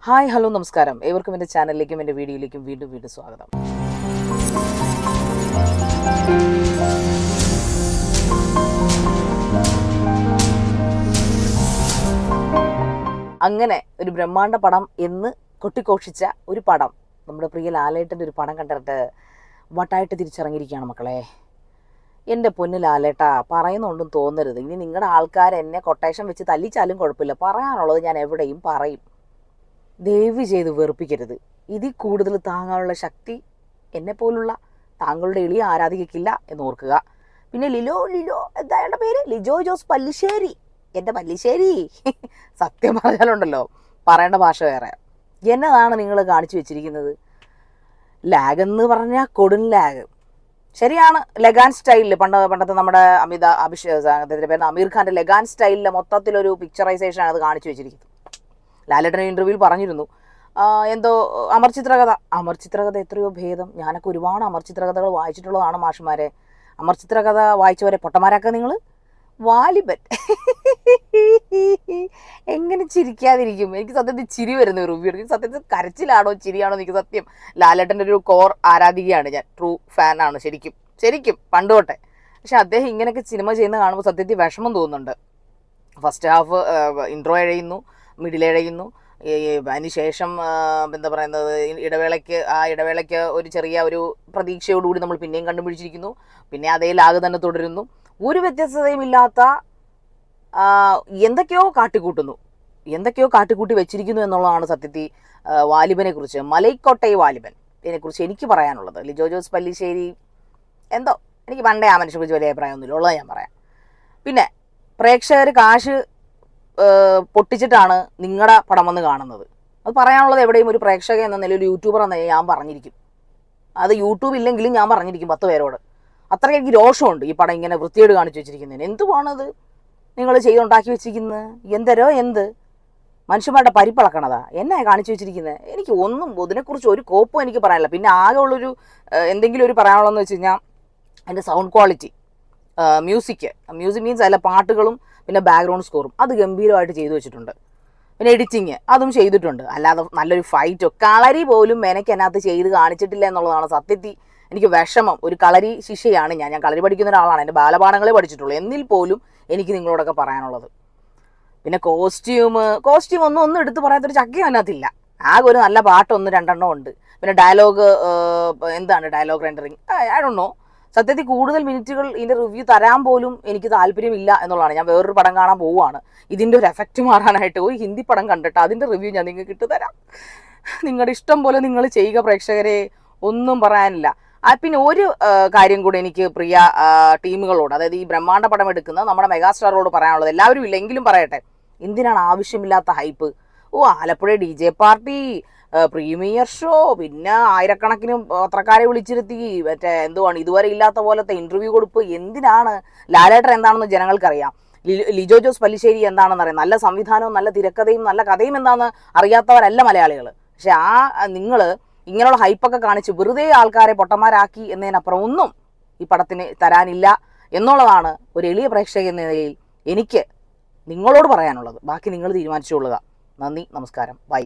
Hi hello നമസ്കാരം. ഏവർക്കും എൻ്റെ ചാനലിലേക്കും എൻ്റെ വീഡിയോയിലേക്കും വീണ്ടും സ്വാഗതം. അങ്ങനെ ഒരു ബ്രഹ്മാണ്ഡ പടം എന്ന് കൊട്ടിഘോഷിച്ച ഒരു പടം, നമ്മുടെ പ്രിയ ലാലേട്ടൻ്റെ ഒരു പടം കണ്ടിട്ട് വട്ടായിട്ട് തിരിച്ചിറങ്ങിയിരിക്കുകയാണ് മക്കളെ. എൻ്റെ പൊന്നു ലാലേട്ടാ, പറയുന്നൊന്നും തോന്നരുത്. ഇനി നിങ്ങളുടെ ആൾക്കാർ എന്നെ കൊട്ടേഷൻ വെച്ച് തല്ലിച്ചാലും കുഴപ്പമില്ല, പറയാനുള്ളത് ഞാൻ എവിടെയും പറയും. ദയവ് ചെയ്ത് വെറുപ്പിക്കരുത്. ഇതിൽ കൂടുതൽ താങ്ങാനുള്ള ശക്തി എന്നെപ്പോലുള്ള താങ്കളുടെ എളിയ ആരാധികയ്ക്കില്ല എന്ന് ഓർക്കുക. പിന്നെ ലിലോ എന്താ അയാളുടെ പേര്, ലിജോ ജോസ് പല്ലിശ്ശേരി, എൻ്റെ പല്ലിശ്ശേരി. സത്യം പറഞ്ഞാലുണ്ടല്ലോ, പറയേണ്ട ഭാഷ വേറെ. എന്നതാണ് നിങ്ങൾ കാണിച്ചു വെച്ചിരിക്കുന്നത്? ലാഗ് എന്ന് പറഞ്ഞാൽ കൊടും ലാഗ്. ശരിയാണ്, ലഗാൻ സ്റ്റൈലിൽ പണ്ടത്തെ നമ്മുടെ അദ്ദേഹത്തിൻ്റെ പേര് അമീർ ഖാൻ്റെ ലഗാൻ സ്റ്റൈലിലെ മൊത്തത്തിലൊരു പിക്ചറൈസേഷനാണ് അത് കാണിച്ചു വെച്ചിരിക്കുന്നത്. ലാലേട്ടൻ ഇൻ്റർവ്യൂവിൽ പറഞ്ഞിരുന്നു എന്തോ അമർ ചിത്രകഥ എത്രയോ ഭേദം. ഞാനൊക്കെ ഒരുപാട് അമർ ചിത്രകഥകൾ വായിച്ചിട്ടുള്ളതാണ് മാഷുമാരെ. അമർ ചിത്രകഥ വായിച്ചവരെ പൊട്ടന്മാരാക്കുക നിങ്ങൾ. വാലിബൻ എങ്ങനെ ചിരിക്കാതിരിക്കും? എനിക്ക് സത്യത്തിൽ ചിരി വരുന്ന റിവ്യൂ. എനിക്ക് സത്യത്തിൽ കരച്ചിലാണോ ചിരിയാണോ എനിക്ക് സത്യം. ലാലേട്ടൻ്റെ ഒരു കോർ ആരാധികയാണ് ഞാൻ, ട്രൂ ഫാനാണ് ശരിക്കും പണ്ട് തൊട്ടെ. പക്ഷെ അദ്ദേഹം ഇങ്ങനെയൊക്കെ സിനിമ ചെയ്യുന്ന കാണുമ്പോൾ സത്യത്തിൽ വിഷമം തോന്നുന്നുണ്ട്. ഫസ്റ്റ് ഹാഫ് ഇൻട്രോ എഴയുന്നു, മിഡിൽ എഴയുന്നു, അതിനുശേഷം എന്താ പറയുന്നത്, ഇടവേളയ്ക്ക് ഒരു ചെറിയ ഒരു പ്രതീക്ഷയോടുകൂടി നമ്മൾ പിന്നെയും കണ്ടുപിടിച്ചിരിക്കുന്നു. പിന്നെ അതേ ലാഗ് തന്നെ തുടരുന്നു. ഒരു വ്യത്യസ്തതയും ഇല്ലാത്ത എന്തൊക്കെയോ കാട്ടിക്കൂട്ടി വെച്ചിരിക്കുന്നു എന്നുള്ളതാണ് സത്യത്തിൽ വാലിബനെ കുറിച്ച്, മലൈക്കോട്ടൈ വാലിബൻ ഇതിനെക്കുറിച്ച് എനിക്ക് പറയാനുള്ളത്. ലിജോ ജോസ് പല്ലിശ്ശേരി എന്തോ, എനിക്ക് പണ്ടേ ആ മനുഷ്യനെ കുറിച്ച് വലിയ അഭിപ്രായമൊന്നുമില്ല, ഉള്ളത് ഞാൻ പറയാം. പിന്നെ പ്രേക്ഷകർ കാശ് പൊട്ടിച്ചിട്ടാണ് നിങ്ങളുടെ പടം വന്ന് കാണുന്നത്. അത് പറയാനുള്ളത് എവിടെയും ഒരു പ്രേക്ഷക എന്ന നിലയിൽ, ഒരു യൂട്യൂബർ എന്ന നിലയിൽ ഞാൻ പറഞ്ഞിരിക്കും. അത് യൂട്യൂബ് ഇല്ലെങ്കിലും ഞാൻ പറഞ്ഞിരിക്കും 10 പേരോട്. അത്രയ്ക്ക് എനിക്ക് രോഷമുണ്ട് ഈ പടം ഇങ്ങനെ വൃത്തിയോട് കാണിച്ചു വെച്ചിരിക്കുന്നതിന്. എന്തുവാണത് നിങ്ങൾ ചെയ്തുണ്ടാക്കി വെച്ചിരിക്കുന്നത്? എന്ത് മനുഷ്യന്മാരുടെ പരിപ്പളക്കണതാ എന്നെ കാണിച്ചു വെച്ചിരിക്കുന്നത്? എനിക്ക് ഒന്നും ഇതിനെക്കുറിച്ച് ഒരു കോപ്പും എനിക്ക് പറയാനില്ല. പിന്നെ ആകെ ഉള്ളൊരു എന്തെങ്കിലും ഒരു പറയാനുള്ളതെന്ന് വെച്ച് കഴിഞ്ഞാൽ അതിൻ്റെ സൗണ്ട് ക്വാളിറ്റി, മ്യൂസിക് മീൻസ് അതിലെ പാട്ടുകളും പിന്നെ ബാക്ക്ഗ്രൗണ്ട് സ്കോറും അത് ഗംഭീരമായിട്ട് ചെയ്തു വെച്ചിട്ടുണ്ട്. പിന്നെ എഡിറ്റിങ് അതും ചെയ്തിട്ടുണ്ട്. അല്ലാതെ നല്ലൊരു ഫൈറ്റോ കളരി പോലും മെനയ്ക്ക് അതിനകത്ത് ചെയ്ത് കാണിച്ചിട്ടില്ല എന്നുള്ളതാണ് സത്യത്തിൽ എനിക്ക് വിഷമം. ഒരു കളരി ശിഷ്യയാണ് ഞാൻ കളരി പഠിക്കുന്ന ഒരാളാണ്, എൻ്റെ ബാലപാഠങ്ങളെ പഠിച്ചിട്ടുള്ളൂ. എന്നിൽ പോലും എനിക്ക് നിങ്ങളോടൊക്കെ പറയാനുള്ളത്. പിന്നെ കോസ്റ്റ്യൂം ഒന്നും എടുത്ത് പറയാത്തൊരു ചക്കയും അതിനകത്തില്ല. ആകെ ഒരു നല്ല പാട്ട് 1-2 ഉണ്ട്. പിന്നെ dialogue rendering I don't know. സത്യത്തിൽ കൂടുതൽ മിനിറ്റുകൾ ഇതിൻ്റെ റിവ്യൂ തരാൻ പോലും എനിക്ക് താല്പര്യമില്ല എന്നുള്ളതാണ്. ഞാൻ വേറൊരു പടം കാണാൻ പോവുകയാണ്. ഇതിൻ്റെ ഒരു എഫക്റ്റ് മാറാനായിട്ട് ഒരു ഹിന്ദി പടം കണ്ടിട്ട് അതിൻ്റെ റിവ്യൂ ഞാൻ നിങ്ങൾക്ക് ഇട്ടുതരാം. നിങ്ങളുടെ ഇഷ്ടം പോലെ നിങ്ങൾ ചെയ്യുക പ്രേക്ഷകരെ, ഒന്നും പറയാനില്ല. പിന്നെ ഒരു കാര്യം കൂടെ എനിക്ക് പ്രിയ ടീമുകളോട്, അതായത് ഈ ബ്രഹ്മാണ്ഡ പടം എടുക്കുന്ന നമ്മുടെ മെഗാസ്റ്റാറോട് പറയാനുള്ളത്, എല്ലാവരും ഇല്ലെങ്കിലും പറയട്ടെ, എന്തിനാണ് ആവശ്യമില്ലാത്ത hype? Alappuzha DJ party, premiere show, പിന്നെ ആയിരക്കണക്കിന് പത്രക്കാരെ വിളിച്ചിരുത്തി മറ്റേ എന്തുവാണ് ഇതുവരെ ഇല്ലാത്ത പോലത്തെ ഇൻ്റർവ്യൂ കൊടുപ്പ്. എന്തിനാണ്? ലാലേട്ടൻ എന്താണെന്ന് ജനങ്ങൾക്കറിയാം. ലിജോ ജോസ് പല്ലിശ്ശേരി എന്താണെന്ന് അറിയാം. നല്ല സംവിധാനവും നല്ല തിരക്കഥയും നല്ല കഥയും എന്താണെന്ന് അറിയാത്തവരല്ല മലയാളികൾ. പക്ഷെ നിങ്ങൾ ഇങ്ങനെയുള്ള ഹൈപ്പൊക്കെ കാണിച്ച് വെറുതെ ആൾക്കാരെ പൊട്ടന്മാരാക്കി എന്നതിനപ്പുറം ഒന്നും ഈ പടത്തിന് തരാനില്ല എന്നുള്ളതാണ് ഒരു എളിയ പ്രേക്ഷക എന്ന നിലയിൽ എനിക്ക് നിങ്ങളോട് പറയാനുള്ളത്. ബാക്കി നിങ്ങൾ തീരുമാനിച്ചുകൊള്ളുക. നന്ദി, നമസ്കാരം, ബൈ.